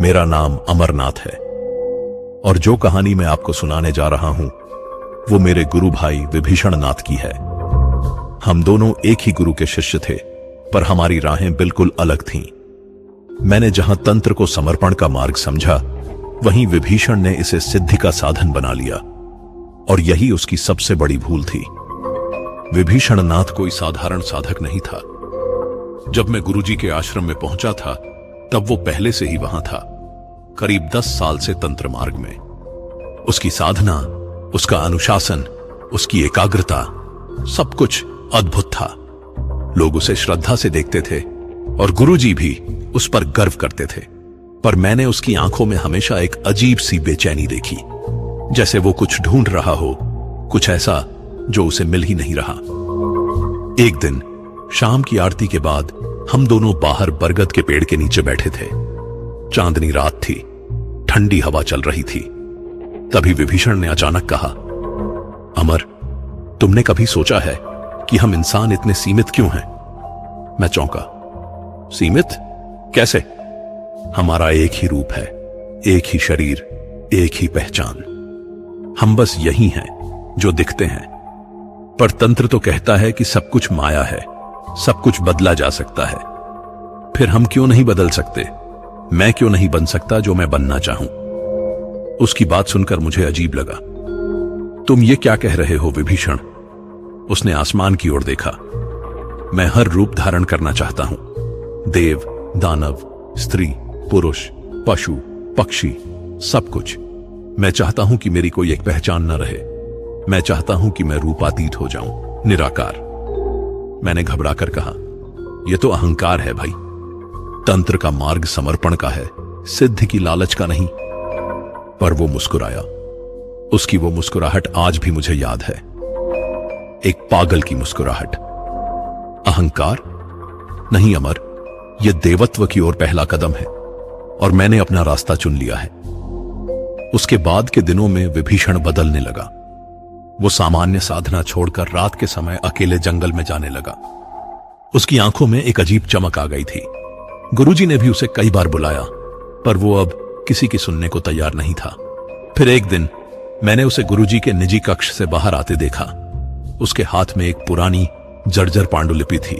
मेरा नाम अमरनाथ है और जो कहानी मैं आपको सुनाने जा रहा हूं वो मेरे गुरु भाई विभीषण नाथ की है। हम दोनों एक ही गुरु के शिष्य थे, पर हमारी राहें बिल्कुल अलग थीं। मैंने जहां तंत्र को समर्पण का मार्ग समझा, वहीं विभीषण ने इसे सिद्धि का साधन बना लिया, और यही उसकी सबसे बड़ी भूल थी। विभीषण नाथ कोई साधारण साधक नहीं था। जब मैं गुरुजी के आश्रम में पहुंचा था, तब वो पहले से ही वहां था, करीब 10 साल से तंत्र मार्ग में। उसकी साधना, उसका अनुशासन, उसकी एकाग्रता, सब कुछ अद्भुत था। लोग उसे श्रद्धा से देखते थे और गुरुजी भी उस पर गर्व करते थे। पर मैंने उसकी आंखों में हमेशा एक अजीब सी बेचैनी देखी, जैसे वो कुछ ढूंढ रहा हो, कुछ ऐसा जो उसे मिल ही नहीं रहा। एक दिन शाम की आरती के बाद हम दोनों बाहर बरगद के पेड़ के नीचे बैठे थे। चांदनी रात थी, ठंडी हवा चल रही थी। तभी विभीषण ने अचानक कहा, अमर, तुमने कभी सोचा है कि हम इंसान इतने सीमित क्यों हैं? मैं चौंका। सीमित? कैसे? हमारा एक ही रूप है, एक ही शरीर, एक ही पहचान। हम बस यही हैं जो दिखते हैं। पर तंत्र तो कहता है कि सब कुछ माया है, सब कुछ बदला जा सकता है। फिर हम क्यों नहीं बदल सकते? मैं क्यों नहीं बन सकता जो मैं बनना चाहूं? उसकी बात सुनकर मुझे अजीब लगा। तुम ये क्या कह रहे हो विभीषण? उसने आसमान की ओर देखा। मैं हर रूप धारण करना चाहता हूं, देव, दानव, स्त्री, पुरुष, पशु, पक्षी, सब कुछ। मैं चाहता हूं कि मेरी कोई एक पहचान न रहे। मैं चाहता हूं कि मैं रूपातीत हो जाऊं, निराकार। मैंने घबराकर कहा, यह तो अहंकार है भाई। तंत्र का मार्ग समर्पण का है, सिद्धि की लालच का नहीं। पर वो मुस्कुराया। उसकी वो मुस्कुराहट आज भी मुझे याद है, एक पागल की मुस्कुराहट। अहंकार? नहीं अमर, यह देवत्व की ओर पहला कदम है, और मैंने अपना रास्ता चुन लिया है। उसके बाद के दिनों में विभीषण बदलने लगा। वो सामान्य साधना छोड़कर रात के समय अकेले जंगल में जाने लगा। उसकी आंखों में एक अजीब चमक आ गई थी। गुरुजी ने भी उसे कई बार बुलाया, पर वो अब किसी की सुनने को तैयार नहीं था। फिर एक दिन मैंने उसे गुरुजी के निजी कक्ष से बाहर आते देखा। उसके हाथ में एक पुरानी जर्जर पांडुलिपि थी।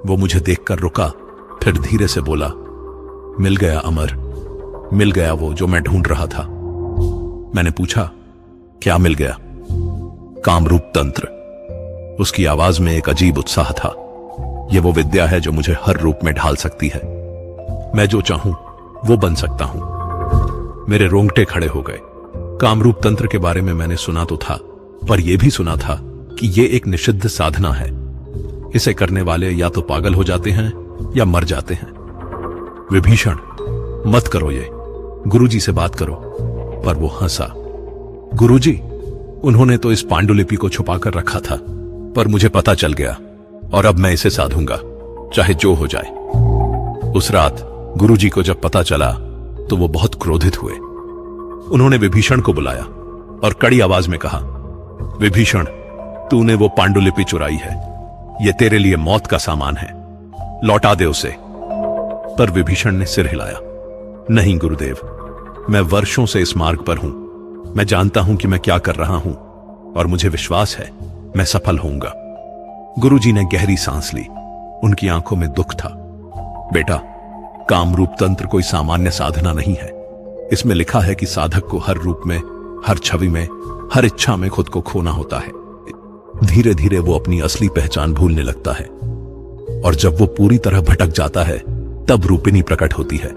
वो मुझे देखकर रुका, फिर धीरे से बोला, मिल गया अमर, मिल गया वो जो मैं ढूंढ रहा था। मैंने पूछा, क्या मिल गया? कामरूप तंत्र। उसकी आवाज में एक अजीब उत्साह था। यह वो विद्या है जो मुझे हर रूप में ढाल सकती है। मैं जो चाहूं वो बन सकता हूं। मेरे रोंगटे खड़े हो गए। कामरूप तंत्र के बारे में मैंने सुना तो था, पर यह भी सुना था कि यह एक निषिद्ध साधना है। इसे करने वाले या तो पागल हो जाते हैं या मर जाते हैं। विभीषण, मत करो ये, गुरुजी से बात करो। पर वो हंसा। गुरुजी? उन्होंने तो इस पांडुलिपि को छुपाकर रखा था, पर मुझे पता चल गया, और अब मैं इसे साधूंगा, चाहे जो हो जाए। उस रात गुरुजी को जब पता चला तो वो बहुत क्रोधित हुए। उन्होंने विभीषण को बुलाया और कड़ी आवाज में कहा, विभीषण, तूने वो पांडुलिपि चुराई है। ये तेरे लिए मौत का सामान है, लौटा दे उसे। पर विभीषण ने सिर हिलाया। नहीं गुरुदेव, मैं वर्षों से इस मार्ग पर हूं। मैं जानता हूं कि मैं क्या कर रहा हूं, और मुझे विश्वास है मैं सफल होऊंगा। गुरुजी ने गहरी सांस ली। उनकी आंखों में दुख था। बेटा, कामरूप तंत्र कोई सामान्य साधना नहीं है। इसमें लिखा है कि साधक को हर रूप में, हर छवि में, हर इच्छा में खुद को खोना होता है। धीरे धीरे वो अपनी असली पहचान भूलने लगता है, और जब वो पूरी तरह भटक जाता है, तब रूपिणी प्रकट होती है,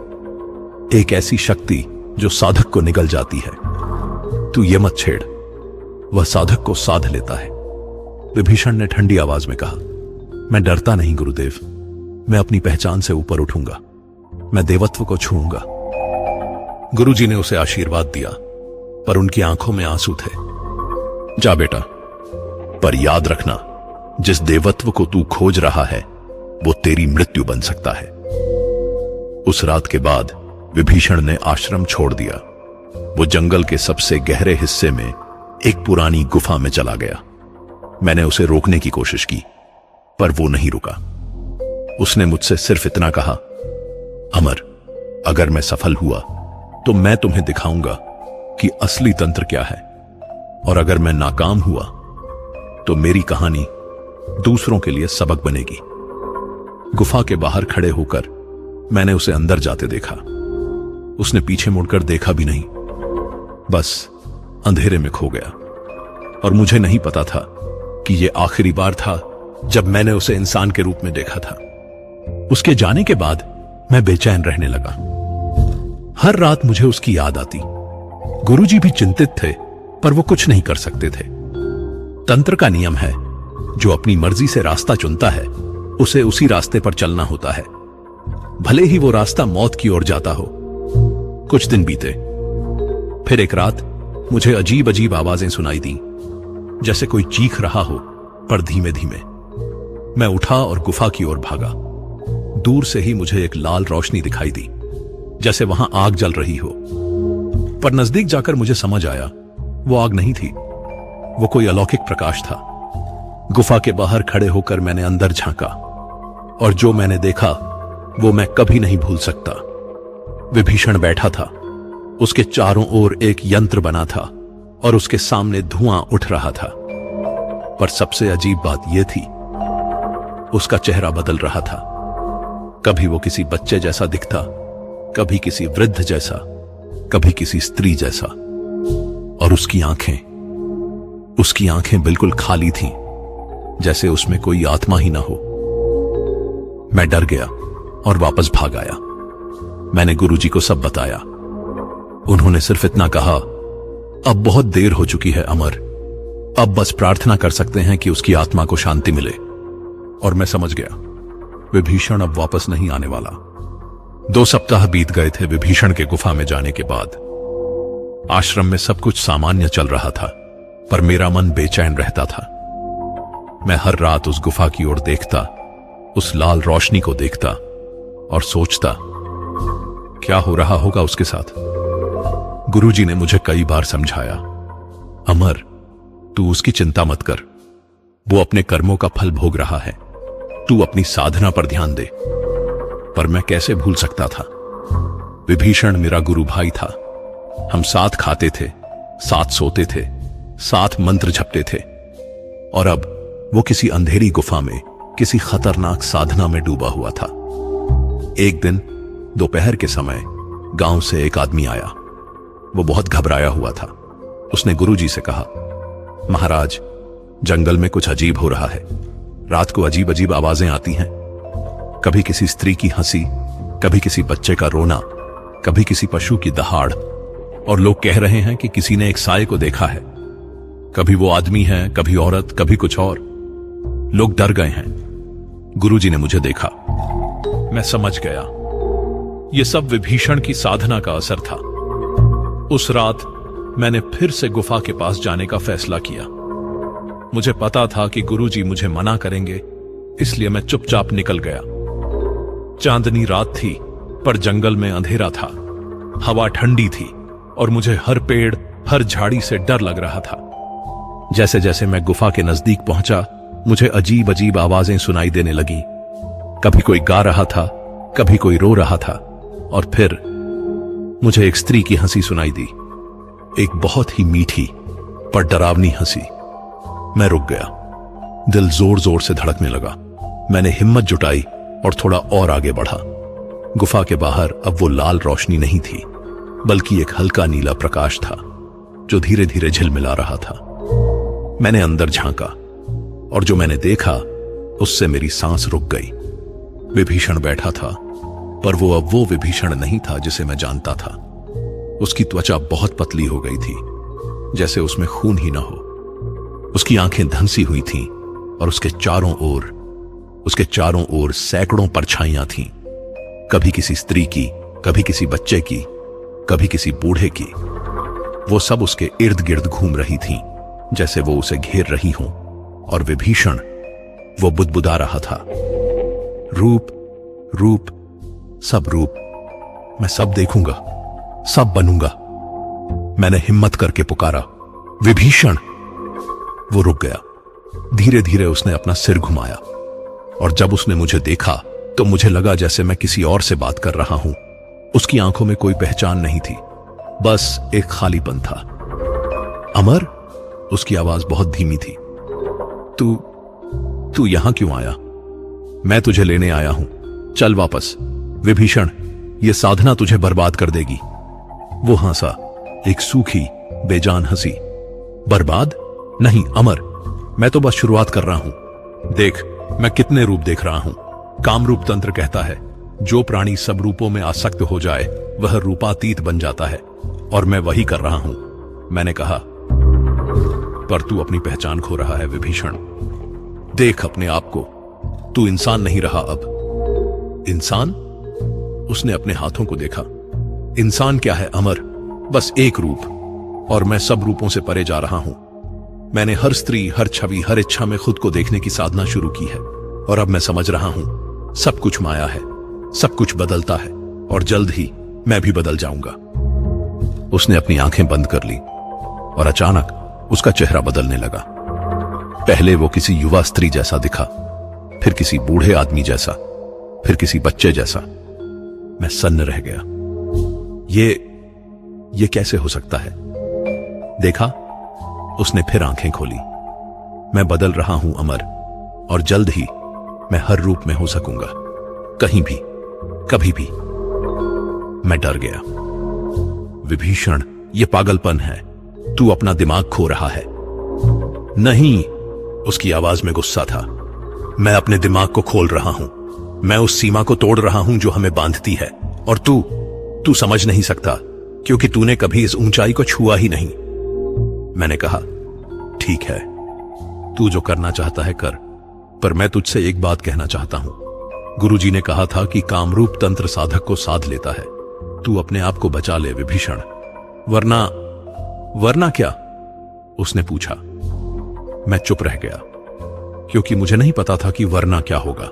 एक ऐसी शक्ति जो साधक को निगल जाती है। तू ये मत छेड़, वह साधक को साध लेता है। विभीषण ने ठंडी आवाज में कहा, मैं डरता नहीं गुरुदेव, मैं अपनी पहचान से ऊपर उठूंगा, मैं देवत्व को छूऊंगा। गुरुजी ने उसे आशीर्वाद दिया, पर उनकी आंखों में आंसू थे। जा बेटा, पर याद रखना, जिस देवत्व को तू खोज रहा है वो तेरी मृत्यु बन सकता है। उस रात के बाद विभीषण ने आश्रम छोड़ दिया। वो जंगल के सबसे गहरे हिस्से में एक पुरानी गुफा में चला गया। मैंने उसे रोकने की कोशिश की, पर वो नहीं रुका। उसने मुझसे सिर्फ इतना कहा, अमर, अगर मैं सफल हुआ तो मैं तुम्हें दिखाऊंगा कि असली तंत्र क्या है, और अगर मैं नाकाम हुआ तो मेरी कहानी दूसरों के लिए सबक बनेगी। गुफा के बाहर खड़े होकर मैंने उसे अंदर जाते देखा। उसने पीछे मुड़कर देखा भी नहीं, बस अंधेरे में खो गया। और मुझे नहीं पता था कि यह आखिरी बार था जब मैंने उसे इंसान के रूप में देखा था। उसके जाने के बाद मैं बेचैन रहने लगा। हर रात मुझे उसकी याद आती। गुरुजी भी चिंतित थे, पर वो कुछ नहीं कर सकते थे। तंत्र का नियम है, जो अपनी मर्जी से रास्ता चुनता है उसे उसी रास्ते पर चलना होता है, भले ही वो रास्ता मौत की ओर जाता हो। कुछ दिन बीते, फिर एक रात मुझे अजीब अजीब आवाजें सुनाई दी, जैसे कोई चीख रहा हो, पर धीमे धीमे। मैं उठा और गुफा की ओर भागा। दूर से ही मुझे एक लाल रोशनी दिखाई दी, जैसे वहां आग जल रही हो। पर नजदीक जाकर मुझे समझ आया, वो आग नहीं थी, वो कोई अलौकिक प्रकाश था। गुफा के बाहर खड़े होकर मैंने अंदर झांका, और जो मैंने देखा वो मैं कभी नहीं भूल सकता। विभीषण बैठा था, उसके चारों ओर एक यंत्र बना था और उसके सामने धुआं उठ रहा था। पर सबसे अजीब बात यह थी, उसका चेहरा बदल रहा था। कभी वो किसी बच्चे जैसा दिखता, कभी किसी वृद्ध जैसा, कभी किसी स्त्री जैसा। और उसकी आंखें बिल्कुल खाली थीं, जैसे उसमें कोई आत्मा ही ना हो। मैं डर गया और वापस भाग आया। मैंने गुरुजी को सब बताया। उन्होंने सिर्फ इतना कहा, अब बहुत देर हो चुकी है अमर, अब बस प्रार्थना कर सकते हैं कि उसकी आत्मा को शांति मिले। और मैं समझ गया, विभीषण अब वापस नहीं आने वाला। 2 सप्ताह बीत गए थे विभीषण के गुफा में जाने के बाद। आश्रम में सब कुछ सामान्य चल रहा था, पर मेरा मन बेचैन रहता था। मैं हर रात उस गुफा की ओर देखता, उस लाल रोशनी को देखता और सोचता, क्या हो रहा होगा उसके साथ। गुरुजी ने मुझे कई बार समझाया, अमर, तू उसकी चिंता मत कर, वो अपने कर्मों का फल भोग रहा है, तू अपनी साधना पर ध्यान दे। पर मैं कैसे भूल सकता था, विभीषण मेरा गुरु भाई था। हम साथ खाते थे, साथ सोते थे, साथ मंत्र जपते थे। और अब वो किसी अंधेरी गुफा में किसी खतरनाक साधना में डूबा हुआ था। एक दिन दोपहर के समय गांव से एक आदमी आया। वो बहुत घबराया हुआ था। उसने गुरुजी से कहा, महाराज, जंगल में कुछ अजीब हो रहा है। रात को अजीब अजीब आवाजें आती हैं, कभी किसी स्त्री की हंसी, कभी किसी बच्चे का रोना, कभी किसी पशु की दहाड़, और लोग कह रहे हैं कि किसी ने एक साये को देखा है। कभी वो आदमी है, कभी औरत, कभी कुछ और। लोग डर गए हैं। गुरुजी ने मुझे देखा। मैं समझ गया, ये सब विभीषण की साधना का असर था। उस रात मैंने फिर से गुफा के पास जाने का फैसला किया। मुझे पता था कि गुरुजी मुझे मना करेंगे, इसलिए मैं चुपचाप निकल गया। चांदनी रात थी, पर जंगल में अंधेरा था। हवा ठंडी थी और मुझे हर पेड़, हर झाड़ी से डर लग रहा था। जैसे जैसे मैं गुफा के नजदीक पहुंचा, मुझे अजीब अजीब आवाजें सुनाई देने लगी। कभी कोई गा रहा था, कभी कोई रो रहा था, और फिर मुझे एक स्त्री की हंसी सुनाई दी, एक बहुत ही मीठी पर डरावनी हंसी। मैं रुक गया, दिल जोर जोर से धड़कने लगा। मैंने हिम्मत जुटाई और थोड़ा और आगे बढ़ा। गुफा के बाहर अब वो लाल रोशनी नहीं थी, बल्कि एक हल्का नीला प्रकाश था, जो धीरे धीरे झिलमिला रहा था। मैंने अंदर झांका, और जो मैंने देखा उससे मेरी सांस रुक गई। विभीषण बैठा था, पर वो अब वो विभीषण नहीं था जिसे मैं जानता था। उसकी त्वचा बहुत पतली हो गई थी, जैसे उसमें खून ही ना हो। उसकी आंखें धंसी हुई थीं, और उसके चारों ओर सैकड़ों परछाइयां थीं, कभी किसी स्त्री की, कभी किसी बच्चे की, कभी किसी बूढ़े की। वो सब उसके इर्द गिर्द घूम रही थीं, जैसे वो उसे घेर रही हों। और विभीषण, वो बुदबुदा रहा था, रूप रूप, सब रूप, मैं सब देखूंगा, सब बनूंगा। मैंने हिम्मत करके पुकारा, विभीषण। वो रुक गया। धीरे धीरे उसने अपना सिर घुमाया, और जब उसने मुझे देखा तो मुझे लगा जैसे मैं किसी और से बात कर रहा हूं। उसकी आंखों में कोई पहचान नहीं थी, बस एक खालीपन था। अमर, उसकी आवाज बहुत धीमी थी। तू यहां क्यों आया? मैं तुझे लेने आया हूं, चल वापस। विभीषण, यह साधना तुझे बर्बाद कर देगी। वो हंसा, एक सूखी बेजान हंसी। बर्बाद? नहीं अमर, मैं तो बस शुरुआत कर रहा हूं। देख, मैं कितने रूप देख रहा हूं। कामरूप तंत्र कहता है, जो प्राणी सब रूपों में आसक्त हो जाए वह रूपातीत बन जाता है, और मैं वही कर रहा हूं। मैंने कहा, पर तू अपनी पहचान खो रहा है विभीषण। देख अपने आप को, तू इंसान नहीं रहा अब। इंसान? उसने अपने हाथों को देखा। इंसान क्या है अमर? बस एक रूप, और मैं सब रूपों से परे जा रहा हूं। मैंने हर स्त्री, हर छवि, हर इच्छा में खुद को देखने की साधना शुरू की है, और अब मैं समझ रहा हूं सब कुछ माया है, सब कुछ बदलता है, और जल्द ही मैं भी बदल जाऊंगा। उसने अपनी आंखें बंद कर ली, और अचानक उसका चेहरा बदलने लगा। पहले वो किसी युवा स्त्री जैसा दिखा, फिर किसी बूढ़े आदमी जैसा, फिर किसी बच्चे जैसा। मैं सन्न रह गया। ये कैसे हो सकता है? देखा, उसने फिर आंखें खोली। मैं बदल रहा हूं अमर, और जल्द ही मैं हर रूप में हो सकूंगा, कहीं भी, कभी भी। मैं डर गया। विभीषण, ये पागलपन है, तू अपना दिमाग खो रहा है। नहीं, उसकी आवाज में गुस्सा था। मैं अपने दिमाग को खोल रहा हूं। मैं उस सीमा को तोड़ रहा हूं जो हमें बांधती है, और तू समझ नहीं सकता, क्योंकि तूने कभी इस ऊंचाई को छुआ ही नहीं। मैंने कहा, ठीक है, तू जो करना चाहता है कर, पर मैं तुझसे एक बात कहना चाहता हूं। गुरुजी ने कहा था कि कामरूप तंत्र साधक को साध लेता है। तू अपने आप को बचा ले विभीषण, वरना क्या? उसने पूछा। मैं चुप रह गया, क्योंकि मुझे नहीं पता था कि वरना क्या होगा,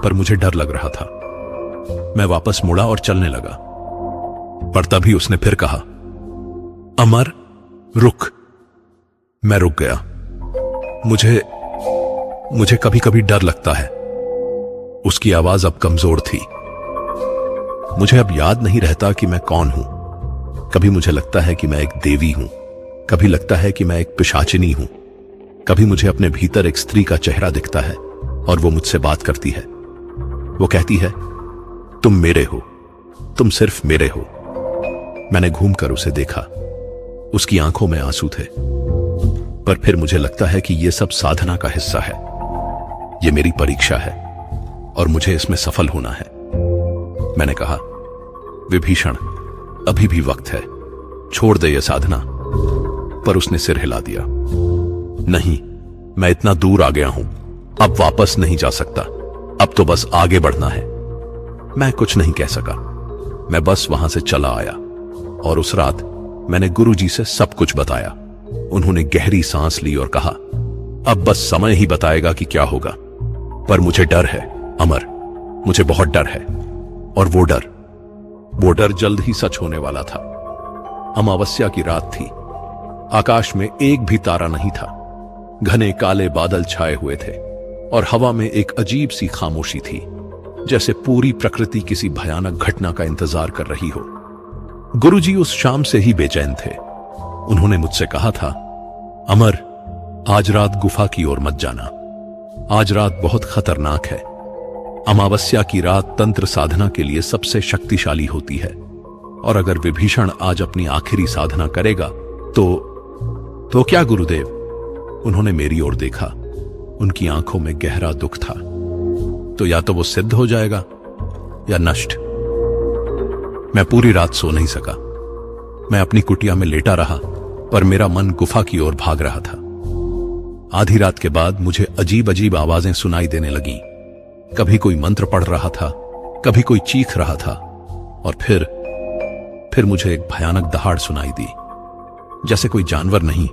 पर मुझे डर लग रहा था। मैं वापस मुड़ा और चलने लगा, पर तभी उसने फिर कहा, अमर रुक। मैं रुक गया। मुझे कभी कभी डर लगता है। उसकी आवाज अब कमजोर थी। मुझे अब याद नहीं रहता कि मैं कौन हूं। कभी मुझे लगता है कि मैं एक देवी हूं, कभी लगता है कि मैं एक पिशाचिनी हूं, कभी मुझे अपने भीतर एक स्त्री का चेहरा दिखता है और वो मुझसे बात करती है। वो कहती है, तुम मेरे हो, तुम सिर्फ मेरे हो। मैंने घूमकर उसे देखा। उसकी आंखों में आंसू थे, पर फिर मुझे लगता है कि यह सब साधना का हिस्सा है। यह मेरी परीक्षा है, और मुझे इसमें सफल होना है। मैंने कहा, विभीषण, अभी भी वक्त है, छोड़ दे यह साधना। पर उसने सिर हिला दिया। नहीं, मैं इतना दूर आ गया हूं, अब वापस नहीं जा सकता। अब तो बस आगे बढ़ना है। मैं कुछ नहीं कह सका। मैं बस वहां से चला आया, और उस रात मैंने गुरुजी से सब कुछ बताया। उन्होंने गहरी सांस ली और कहा, अब बस समय ही बताएगा कि क्या होगा। पर मुझे डर है अमर, मुझे बहुत डर है। और वो डर जल्द ही सच होने वाला था। अमावस्या की रात थी। आकाश में एक भी तारा नहीं था। घने काले बादल छाए हुए थे, और हवा में एक अजीब सी खामोशी थी, जैसे पूरी प्रकृति किसी भयानक घटना का इंतजार कर रही हो। गुरुजी उस शाम से ही बेचैन थे। उन्होंने मुझसे कहा था, अमर, आज रात गुफा की ओर मत जाना। आज रात बहुत खतरनाक है। अमावस्या की रात तंत्र साधना के लिए सबसे शक्तिशाली होती है, और अगर विभीषण आज अपनी आखिरी साधना करेगा तो क्या गुरुदेव? उन्होंने मेरी ओर देखा। उनकी आंखों में गहरा दुख था। तो या तो वो सिद्ध हो जाएगा या नष्ट। मैं पूरी रात सो नहीं सका। मैं अपनी कुटिया में लेटा रहा, पर मेरा मन गुफा की ओर भाग रहा था। आधी रात के बाद मुझे अजीब अजीब आवाजें सुनाई देने लगी। कभी कोई मंत्र पढ़ रहा था, कभी कोई चीख रहा था, और फिर मुझे एक भयानक दहाड़ सुनाई दी, जैसे कोई जानवर नहीं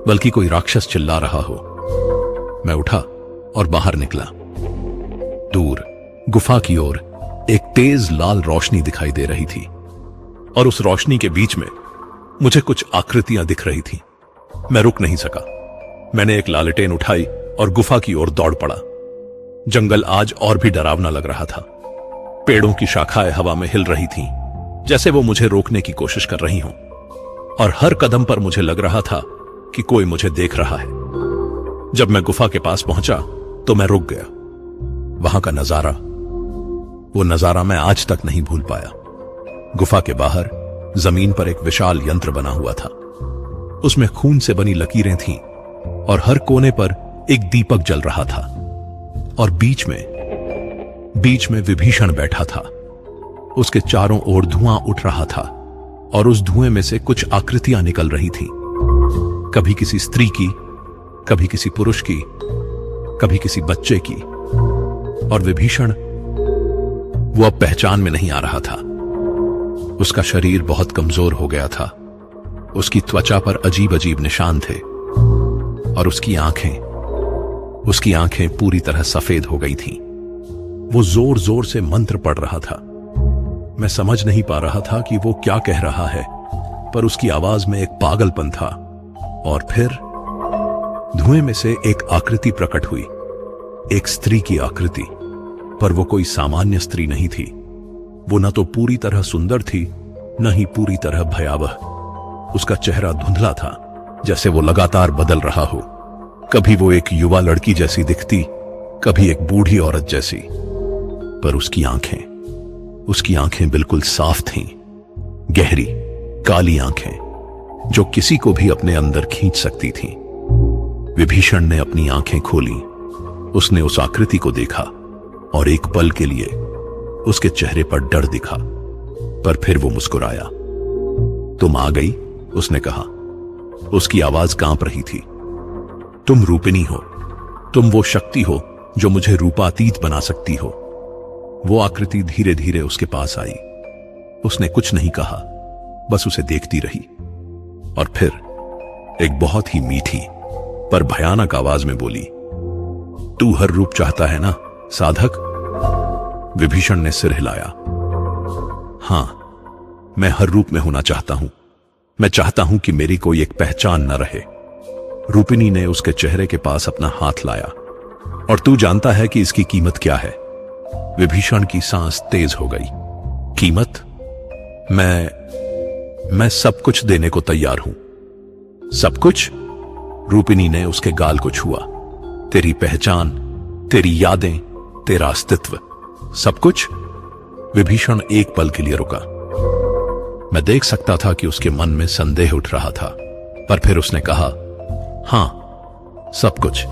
बल्कि कोई राक्षस चिल्ला रहा हो। मैं उठा और बाहर निकला। दूर गुफा की ओर एक तेज लाल रोशनी दिखाई दे रही थी, और उस रोशनी के बीच में मुझे कुछ आकृतियां दिख रही थीं। मैं रुक नहीं सका। मैंने एक लालटेन उठाई और गुफा की ओर दौड़ पड़ा। जंगल आज और भी डरावना लग रहा था। पेड़ों की शाखाएं हवा में हिल रही थीं, जैसे वो मुझे रोकने की कोशिश कर रही हों, और हर कदम पर मुझे लग रहा था कि कोई मुझे देख रहा है। जब मैं गुफा के पास पहुंचा तो मैं रुक गया। वहां का नजारा, वो नजारा मैं आज तक नहीं भूल पाया। गुफा के बाहर जमीन पर एक विशाल यंत्र बना हुआ था। उसमें खून से बनी लकीरें थीं और हर कोने पर एक दीपक जल रहा था, और बीच में विभीषण बैठा था। उसके चारों ओर धुआं उठ रहा था और उस धुएं में से कुछ आकृतियां निकल रही थीं, कभी किसी स्त्री की, कभी किसी पुरुष की, कभी किसी बच्चे की। और विभीषण, वो अब पहचान में नहीं आ रहा था। उसका शरीर बहुत कमजोर हो गया था। उसकी त्वचा पर अजीब अजीब निशान थे और उसकी आंखें पूरी तरह सफेद हो गई थीं। वो जोर जोर से मंत्र पढ़ रहा था। मैं समझ नहीं पा रहा था कि वो क्या कह रहा है, पर उसकी आवाज में एक पागलपन था। और फिर धुएं में से एक आकृति प्रकट हुई, एक स्त्री की आकृति, पर वो कोई सामान्य स्त्री नहीं थी। वो न तो पूरी तरह सुंदर थी, न ही पूरी तरह भयावह। उसका चेहरा धुंधला था, जैसे वो लगातार बदल रहा हो। कभी वो एक युवा लड़की जैसी दिखती, कभी एक बूढ़ी औरत जैसी। पर उसकी आंखें बिल्कुल साफ थीं, गहरी काली आंखें जो किसी को भी अपने अंदर खींच सकती थीं। विभीषण ने अपनी आंखें खोली। उसने उस आकृति को देखा और एक पल के लिए उसके चेहरे पर डर दिखा, पर फिर वो मुस्कुराया। तुम आ गई, उसने कहा। उसकी आवाज कांप रही थी। तुम रूपिणी हो, तुम वो शक्ति हो जो मुझे रूपातीत बना सकती हो। वो आकृति धीरे धीरे उसके पास आई। उसने कुछ नहीं कहा, बस उसे देखती रही। और फिर एक बहुत ही मीठी पर भयानक आवाज में बोली, तू हर रूप चाहता है ना साधक? विभीषण ने सिर हिलाया। हां, मैं हर रूप में होना चाहता हूं। मैं चाहता हूं कि मेरी कोई एक पहचान न रहे। रूपिणी ने उसके चेहरे के पास अपना हाथ लाया। और तू जानता है कि इसकी कीमत क्या है? विभीषण की सांस तेज हो गई। कीमत? मैं सब कुछ देने को तैयार हूं। सब कुछ? रूपिणी ने उसके गाल को छुआ। तेरी पहचान, तेरी यादें, तेरा अस्तित्व, सब कुछ? विभीषण एक पल के लिए रुका। मैं देख सकता था कि उसके मन में संदेह उठ रहा था, पर फिर उसने कहा, हां, सब कुछ।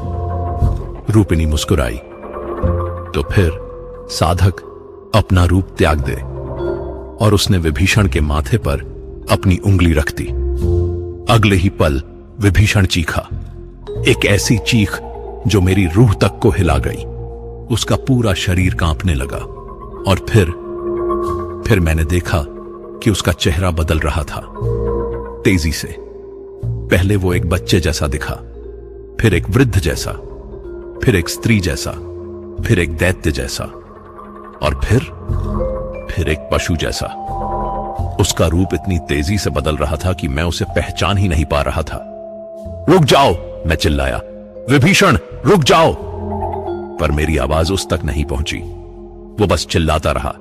रूपिणी मुस्कुराई। तो फिर साधक, अपना रूप त्याग दे। और उसने विभीषण के माथे पर अपनी उंगली रख दी। अगले ही पल विभीषण चीखा, एक ऐसी चीख जो मेरी रूह तक को हिला गई। उसका पूरा शरीर कांपने लगा। और फिर मैंने देखा कि उसका चेहरा बदल रहा था, तेजी से। पहले वो एक बच्चे जैसा दिखा, फिर एक वृद्ध जैसा, फिर एक स्त्री जैसा, फिर एक दैत्य जैसा, और फिर एक पशु जैसा। उसका रूप इतनी तेजी से बदल रहा था कि मैं उसे पहचान ही नहीं पा रहा था। रुक जाओ, मैं चिल्लाया, विभीषण रुक जाओ। पर मेरी आवाज उस तक नहीं पहुंची। वो बस चिल्लाता रहा,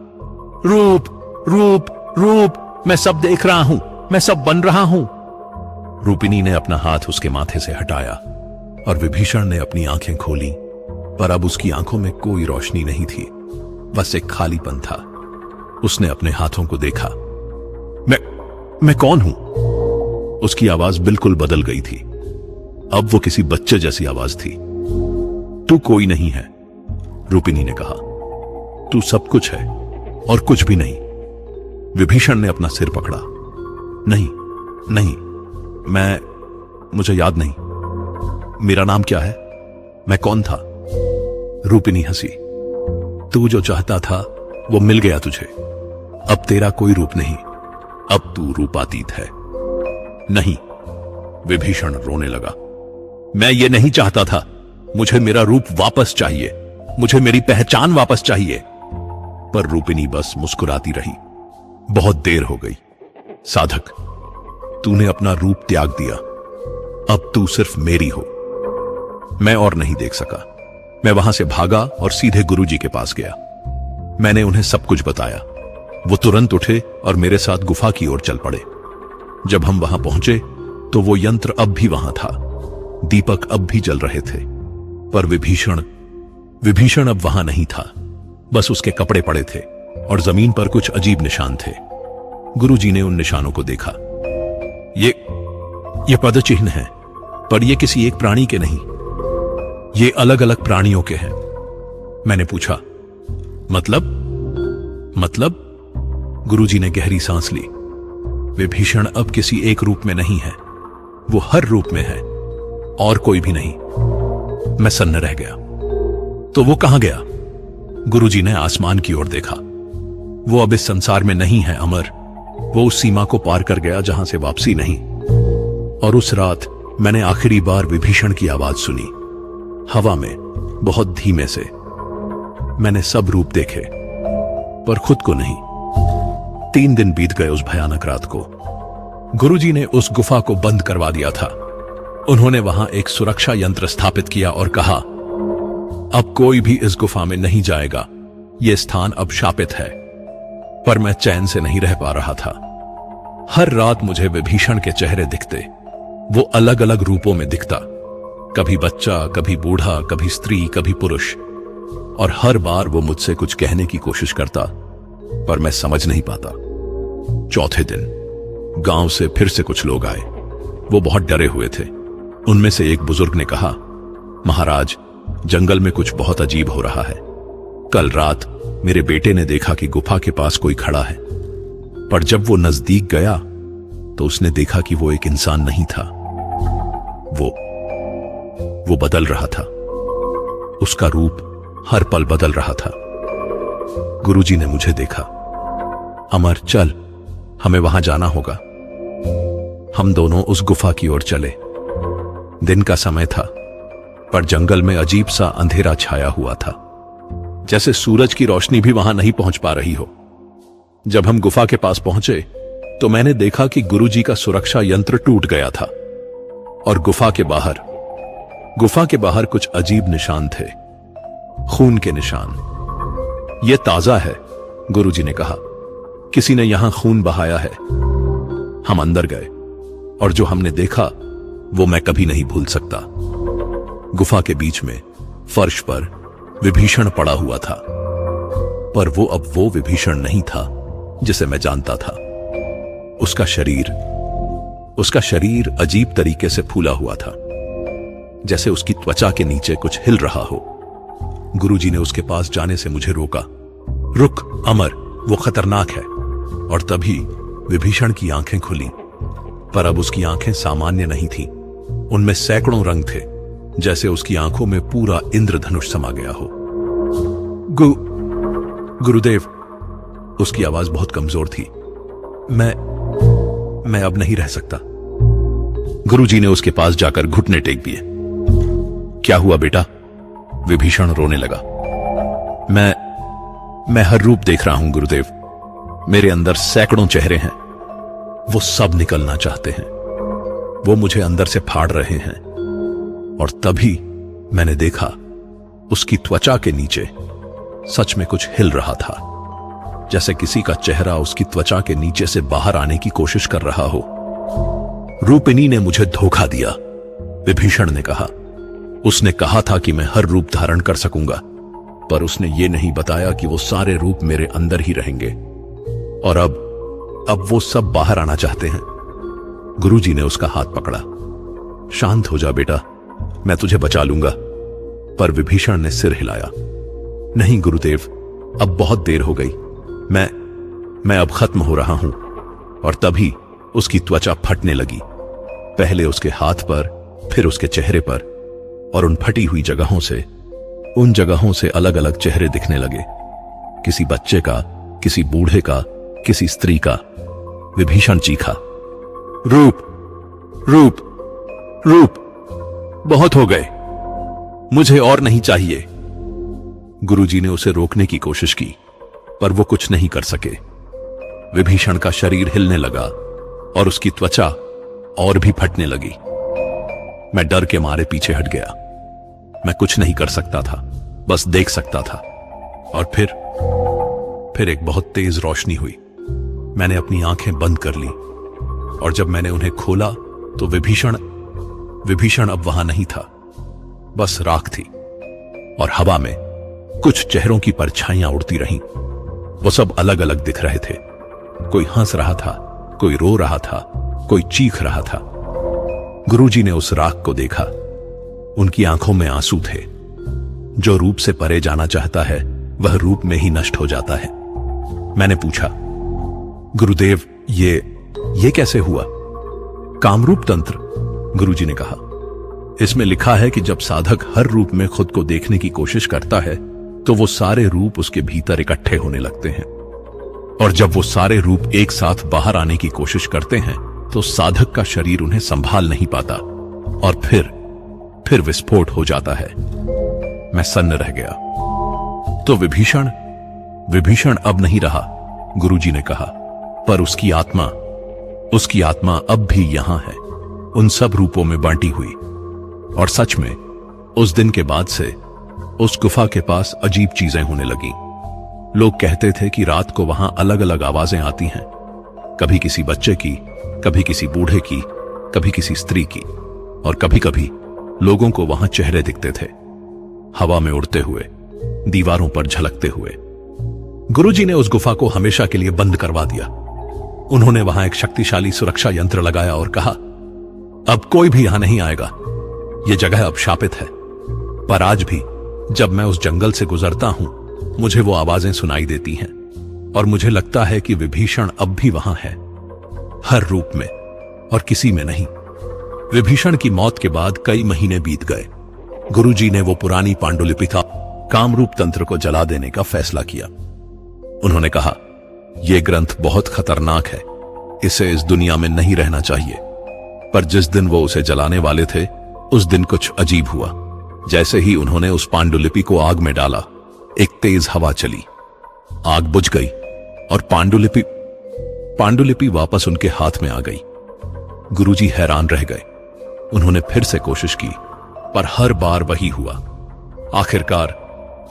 रूप रूप रूप, मैं सब देख रहा हूं, मैं सब बन रहा हूं। रूपिणी ने अपना हाथ उसके माथे से हटाया और विभीषण ने अपनी आंखें खोली, पर अब उसकी आंखों में कोई रोशनी नहीं थी, बस एक खालीपन था। उसने अपने हाथों को देखा। मैं कौन हूं? उसकी आवाज बिल्कुल बदल गई थी। अब वो किसी बच्चे जैसी आवाज थी। तू कोई नहीं है, रूपिणी ने कहा। तू सब कुछ है और कुछ भी नहीं। विभीषण ने अपना सिर पकड़ा। नहीं, मुझे याद नहीं। मेरा नाम क्या है? मैं कौन था? रूपिणी हंसी। तू जो चाहता था वो मिल गया तुझे। अब तेरा कोई रूप नहीं, अब तू रूपातीत है। नहीं, विभीषण रोने लगा। मैं ये नहीं चाहता था। मुझे मेरा रूप वापस चाहिए, मुझे मेरी पहचान वापस चाहिए। पर रूपिणी बस मुस्कुराती रही। बहुत देर हो गई। साधक, तूने अपना रूप त्याग दिया। अब तू सिर्फ मेरी हो। मैं और नहीं देख सका। मैं वहां से भागा और सीधे गुरुजी के पास गया। मैंने उन्हें सब कुछ बताया। वो तुरंत उठे और मेरे साथ गुफा की ओर चल पड़े। जब हम वहां पहुंचे तो वो यंत्र अब भी वहां था, दीपक अब भी जल रहे थे, पर विभीषण अब वहां नहीं था। बस उसके कपड़े पड़े थे और जमीन पर कुछ अजीब निशान थे। गुरुजी ने उन निशानों को देखा। ये पदचिह्न हैं, पर ये किसी एक प्राणी के नहीं, ये अलग अलग प्राणियों के हैं। मैंने पूछा, मतलब? गुरुजी ने गहरी सांस ली। विभीषण अब किसी एक रूप में नहीं है, वो हर रूप में है और कोई भी नहीं। मैं सन्न रह गया। तो वो कहां गया? गुरुजी ने आसमान की ओर देखा। वो अब इस संसार में नहीं है अमर, वो उस सीमा को पार कर गया जहां से वापसी नहीं। और उस रात मैंने आखिरी बार विभीषण की आवाज सुनी, हवा में, बहुत धीमे से। मैंने सब रूप देखे, पर खुद को नहीं। 3 दिन बीत गए उस भयानक रात को। गुरुजी ने उस गुफा को बंद करवा दिया था। उन्होंने वहां एक सुरक्षा यंत्र स्थापित किया और कहा, अब कोई भी इस गुफा में नहीं जाएगा, यह स्थान अब शापित है। पर मैं चैन से नहीं रह पा रहा था। हर रात मुझे विभीषण के चेहरे दिखते। वो अलग अलग रूपों में दिखता, कभी बच्चा, कभी बूढ़ा, कभी स्त्री, कभी पुरुष। और हर बार वो मुझसे कुछ कहने की कोशिश करता, पर मैं समझ नहीं पाता। चौथे दिन गांव से फिर से कुछ लोग आए। वो बहुत डरे हुए थे। उनमें से एक बुजुर्ग ने कहा, महाराज, जंगल में कुछ बहुत अजीब हो रहा है। कल रात मेरे बेटे ने देखा कि गुफा के पास कोई खड़ा है, पर जब वो नजदीक गया तो उसने देखा कि वो एक इंसान नहीं था। वो बदल रहा था। उसका रूप हर पल बदल रहा था। गुरुजी ने मुझे देखा। अमर, चल, हमें वहां जाना होगा। हम दोनों उस गुफा की ओर चले। दिन का समय था, पर जंगल में अजीब सा अंधेरा छाया हुआ था, जैसे सूरज की रोशनी भी वहां नहीं पहुंच पा रही हो। जब हम गुफा के पास पहुंचे तो मैंने देखा कि गुरुजी का सुरक्षा यंत्र टूट गया था और गुफा के बाहर कुछ अजीब निशान थे, खून के निशान। यह ताजा है, गुरुजी ने कहा। किसी ने यहां खून बहाया है। हम अंदर गए और जो हमने देखा वो मैं कभी नहीं भूल सकता। गुफा के बीच में फर्श पर विभीषण पड़ा हुआ था, पर वो अब वो विभीषण नहीं था जिसे मैं जानता था। उसका शरीर अजीब तरीके से फूला हुआ था, जैसे उसकी त्वचा के नीचे कुछ हिल रहा हो। गुरुजी ने उसके पास जाने से मुझे रोका। रुक अमर, वो खतरनाक है। और तभी विभीषण की आंखें खुली, पर अब उसकी आंखें सामान्य नहीं थीं। उनमें सैकड़ों रंग थे, जैसे उसकी आंखों में पूरा इंद्रधनुष समा गया हो। गुरुदेव, उसकी आवाज बहुत कमजोर थी। मैं अब नहीं रह सकता। गुरुजी ने उसके पास जाकर घुटने टेक दिए। क्या हुआ बेटा? विभीषण रोने लगा। मैं हर रूप देख रहा हूं गुरुदेव। मेरे अंदर सैकड़ों चेहरे हैं। वो सब निकलना चाहते हैं। वो मुझे अंदर से फाड़ रहे हैं। और तभी मैंने देखा, उसकी त्वचा के नीचे सच में कुछ हिल रहा था, जैसे किसी का चेहरा उसकी त्वचा के नीचे से बाहर आने की कोशिश कर रहा हो। रूपिणी ने मुझे धोखा दिया, विभीषण ने कहा। उसने कहा था कि मैं हर रूप धारण कर सकूंगा, पर उसने ये नहीं बताया कि वो सारे रूप मेरे अंदर ही रहेंगे। और अब वो सब बाहर आना चाहते हैं। गुरुजी ने उसका हाथ पकड़ा। शांत हो जा बेटा, मैं तुझे बचा लूंगा। पर विभीषण ने सिर हिलाया। नहीं गुरुदेव, अब बहुत देर हो गई। मैं अब खत्म हो रहा हूं। और तभी उसकी त्वचा फटने लगी, पहले उसके हाथ पर, फिर उसके चेहरे पर, और उन फटी हुई उन जगहों से अलग अलग चेहरे दिखने लगे। किसी बच्चे का, किसी बूढ़े का, किसी स्त्री का। विभीषण चीखा, रूप रूप रूप, बहुत हो गए, मुझे और नहीं चाहिए। गुरुजी ने उसे रोकने की कोशिश की, पर वो कुछ नहीं कर सके। विभीषण का शरीर हिलने लगा और उसकी त्वचा और भी फटने लगी। मैं डर के मारे पीछे हट गया। मैं कुछ नहीं कर सकता था, बस देख सकता था। और फिर फिर एक बहुत तेज रोशनी हुई। मैंने अपनी आंखें बंद कर ली और जब मैंने उन्हें खोला तो विभीषण अब वहां नहीं था, बस राख थी और हवा में कुछ चेहरों की परछाइयां उड़ती रहीं। वो सब अलग अलग दिख रहे थे। कोई हंस रहा था, कोई रो रहा था, कोई चीख रहा था। गुरुजी ने उस राख को देखा। उनकी आंखों में आंसू थे। जो रूप से परे जाना चाहता है वह रूप में ही नष्ट हो जाता है। मैंने पूछा, गुरुदेव ये कैसे हुआ? कामरूप तंत्र, गुरुजी ने कहा। इसमें लिखा है कि जब साधक हर रूप में खुद को देखने की कोशिश करता है तो वो सारे रूप उसके भीतर इकट्ठे होने लगते हैं, और जब वो सारे रूप एक साथ बाहर आने की कोशिश करते हैं तो साधक का शरीर उन्हें संभाल नहीं पाता और फिर विस्फोट हो जाता है। मैं सन्न रह गया। तो विभीषण अब नहीं रहा, गुरुजी ने कहा, पर उसकी आत्मा अब भी यहां है, उन सब रूपों में बांटी हुई। और सच में उस दिन के बाद से उस गुफा के पास अजीब चीजें होने लगी। लोग कहते थे कि रात को वहां अलग अलग आवाजें आती हैं, कभी किसी बच्चे की, कभी किसी बूढ़े की, कभी किसी स्त्री की, और कभी कभी लोगों को वहां चेहरे दिखते थे, हवा में उड़ते हुए, दीवारों पर झलकते हुए। गुरुजी ने उस गुफा को हमेशा के लिए बंद करवा दिया। उन्होंने वहां एक शक्तिशाली सुरक्षा यंत्र लगाया और कहा, अब कोई भी यहां नहीं आएगा, यह जगह अब शापित है। पर आज भी जब मैं उस जंगल से गुजरता हूं, मुझे वो आवाजें सुनाई देती हैं और मुझे लगता है कि विभीषण अब भी वहां है, हर रूप में और किसी में नहीं। विभीषण की मौत के बाद कई महीने बीत गए। गुरुजी ने वो पुरानी पांडुलिपि का कामरूप तंत्र को जला देने का फैसला किया। उन्होंने कहा, यह ग्रंथ बहुत खतरनाक है, इसे इस दुनिया में नहीं रहना चाहिए। पर जिस दिन वो उसे जलाने वाले थे उस दिन कुछ अजीब हुआ। जैसे ही उन्होंने उस पांडुलिपि को आग में डाला, एक तेज हवा चली, आग बुझ गई और पांडुलिपि वापस उनके हाथ में आ गई। गुरुजी हैरान रह गए। उन्होंने फिर से कोशिश की, पर हर बार वही हुआ। आखिरकार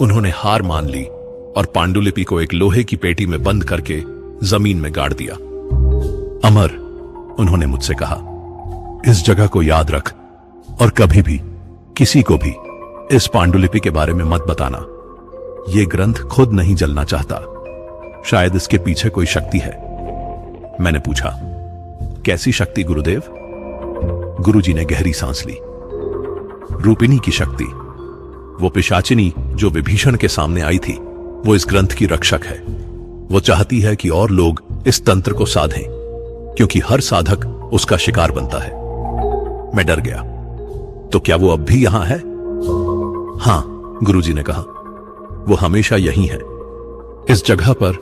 उन्होंने हार मान ली और पांडुलिपि को एक लोहे की पेटी में बंद करके जमीन में गाड़ दिया। अमर, उन्होंने मुझसे कहा, इस जगह को याद रख और कभी भी किसी को भी इस पांडुलिपि के बारे में मत बताना। यह ग्रंथ खुद नहीं जलना चाहता, शायद इसके पीछे कोई शक्ति है। मैंने पूछा, कैसी शक्ति गुरुदेव? गुरुजी ने गहरी सांस ली। रूपिणी की शक्ति, वो पिशाचिनी जो विभीषण के सामने आई थी, वो इस ग्रंथ की रक्षक है। वो चाहती है कि और लोग इस तंत्र को साधें, क्योंकि हर साधक उसका शिकार बनता है। मैं डर गया। तो क्या वो अब भी यहां है? हां, गुरुजी ने कहा, वो हमेशा यहीं है, इस जगह पर,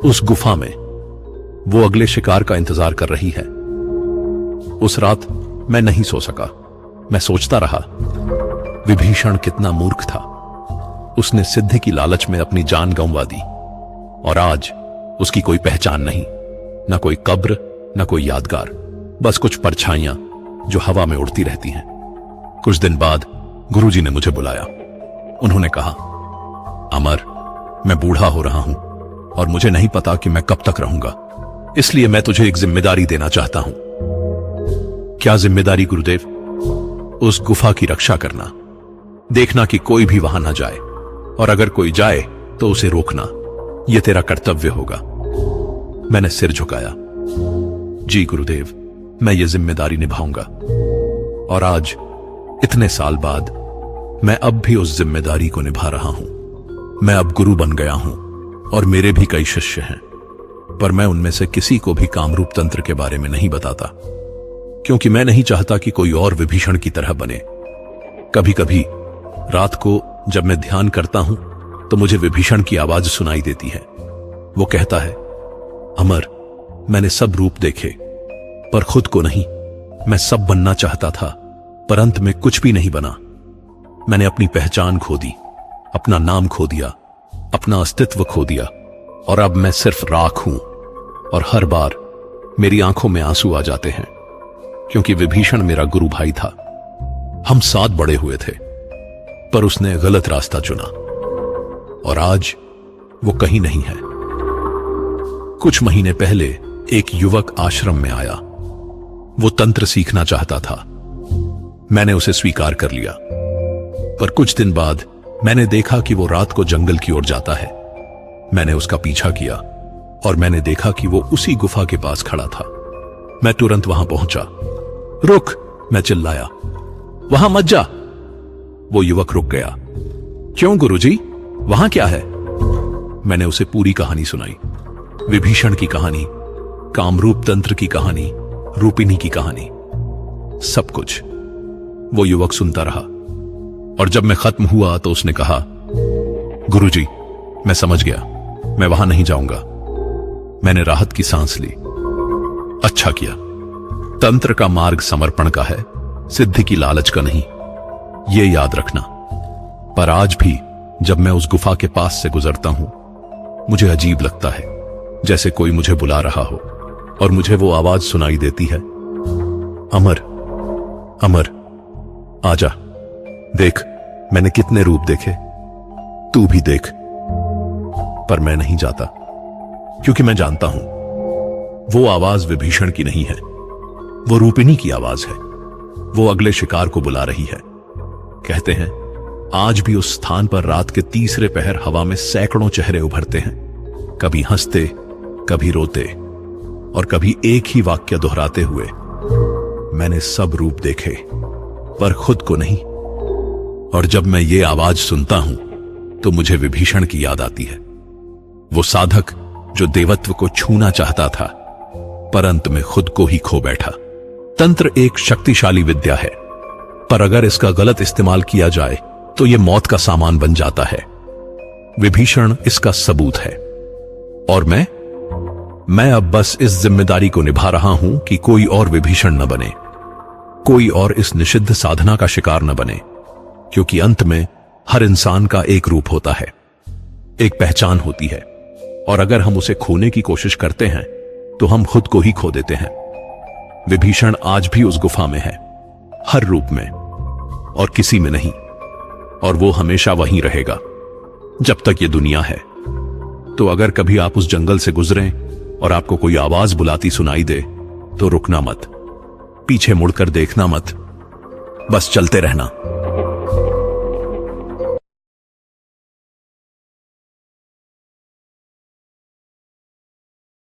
उस गुफा में। वो अगले शिकार का इंतजार कर रही है। उस रात मैं नहीं सो सका। मैं सोचता रहा, विभीषण कितना मूर्ख था। उसने सिद्धि की लालच में अपनी जान गंवा दी और आज उसकी कोई पहचान नहीं, ना कोई कब्र, ना कोई यादगार, बस कुछ परछाइयां जो हवा में उड़ती रहती हैं। कुछ दिन बाद गुरुजी ने मुझे बुलाया। उन्होंने कहा, अमर, मैं बूढ़ा हो रहा हूं और मुझे नहीं पता कि मैं कब तक रहूंगा, इसलिए मैं तुझे एक जिम्मेदारी देना चाहता हूं। क्या जिम्मेदारी गुरुदेव? उस गुफा की रक्षा करना, देखना कि कोई भी वहां ना जाए, और अगर कोई जाए तो उसे रोकना। यह तेरा कर्तव्य होगा। मैंने सिर झुकाया। जी गुरुदेव, मैं ये जिम्मेदारी निभाऊंगा। और आज इतने साल बाद मैं अब भी उस जिम्मेदारी को निभा रहा हूं। मैं अब गुरु बन गया हूं और मेरे भी कई शिष्य हैं, पर मैं उनमें से किसी को भी कामरूप तंत्र के बारे में नहीं बताता, क्योंकि मैं नहीं चाहता कि कोई और विभीषण की तरह बने। कभी कभी रात को जब मैं ध्यान करता हूं तो मुझे विभीषण की आवाज सुनाई देती है। वो कहता है, अमर, मैंने सब रूप देखे पर खुद को नहीं। मैं सब बनना चाहता था, पर अंत में कुछ भी नहीं बना। मैंने अपनी पहचान खो दी, अपना नाम खो दिया, अपना अस्तित्व खो दिया, और अब मैं सिर्फ राख हूं। और हर बार मेरी आंखों में आंसू आ जाते हैं, क्योंकि विभीषण मेरा गुरु भाई था। हम साथ बड़े हुए थे, पर उसने गलत रास्ता चुना और आज वो कहीं नहीं है। कुछ महीने पहले एक युवक आश्रम में आया। वो तंत्र सीखना चाहता था। मैंने उसे स्वीकार कर लिया, पर कुछ दिन बाद मैंने देखा कि वो रात को जंगल की ओर जाता है। मैंने उसका पीछा किया और मैंने देखा कि वो उसी गुफा के पास खड़ा था। मैं तुरंत वहां पहुंचा। रुक, मैं चिल्लाया, वहां मत जा। वो युवक रुक गया। क्यों गुरुजी, वहां क्या है? मैंने उसे पूरी कहानी सुनाई। विभीषण की कहानी, कामरूप तंत्र की कहानी, रूपिणी की कहानी, सब कुछ। वो युवक सुनता रहा और जब मैं खत्म हुआ तो उसने कहा, गुरुजी, मैं समझ गया, मैं वहां नहीं जाऊंगा। मैंने राहत की सांस ली। अच्छा किया। तंत्र का मार्ग समर्पण का है, सिद्धि की लालच का नहीं, ये याद रखना। पर आज भी जब मैं उस गुफा के पास से गुजरता हूं, मुझे अजीब लगता है, जैसे कोई मुझे बुला रहा हो और मुझे वो आवाज सुनाई देती है, अमर, अमर, आजा, देख मैंने कितने रूप देखे, तू भी देख। पर मैं नहीं जाता, क्योंकि मैं जानता हूं वो आवाज विभीषण की नहीं है, वो रूपिणी की आवाज है। वो अगले शिकार को बुला रही है। कहते हैं आज भी उस स्थान पर रात के तीसरे पहर हवा में सैकड़ों चेहरे उभरते हैं, कभी हंसते, कभी रोते और कभी एक ही वाक्य दोहराते हुए, मैंने सब रूप देखे पर खुद को नहीं। और जब मैं ये आवाज सुनता हूं तो मुझे विभीषण की याद आती है, वो साधक जो देवत्व को छूना चाहता था पर अंत में खुद को ही खो बैठा। तंत्र एक शक्तिशाली विद्या है, पर अगर इसका गलत इस्तेमाल किया जाए तो यह मौत का सामान बन जाता है। विभीषण इसका सबूत है। और मैं अब बस इस जिम्मेदारी को निभा रहा हूं कि कोई और विभीषण न बने, कोई और इस निषिद्ध साधना का शिकार न बने, क्योंकि अंत में हर इंसान का एक रूप होता है, एक पहचान होती है, और अगर हम उसे खोने की कोशिश करते हैं तो हम खुद को ही खो देते हैं। विभीषण आज भी उस गुफा में है, हर रूप में, और किसी में नहीं, और वो हमेशा वहीं रहेगा जब तक ये दुनिया है। तो अगर कभी आप उस जंगल से गुजरें और आपको कोई आवाज बुलाती सुनाई दे तो रुकना मत, पीछे मुड़कर देखना मत, बस चलते रहना।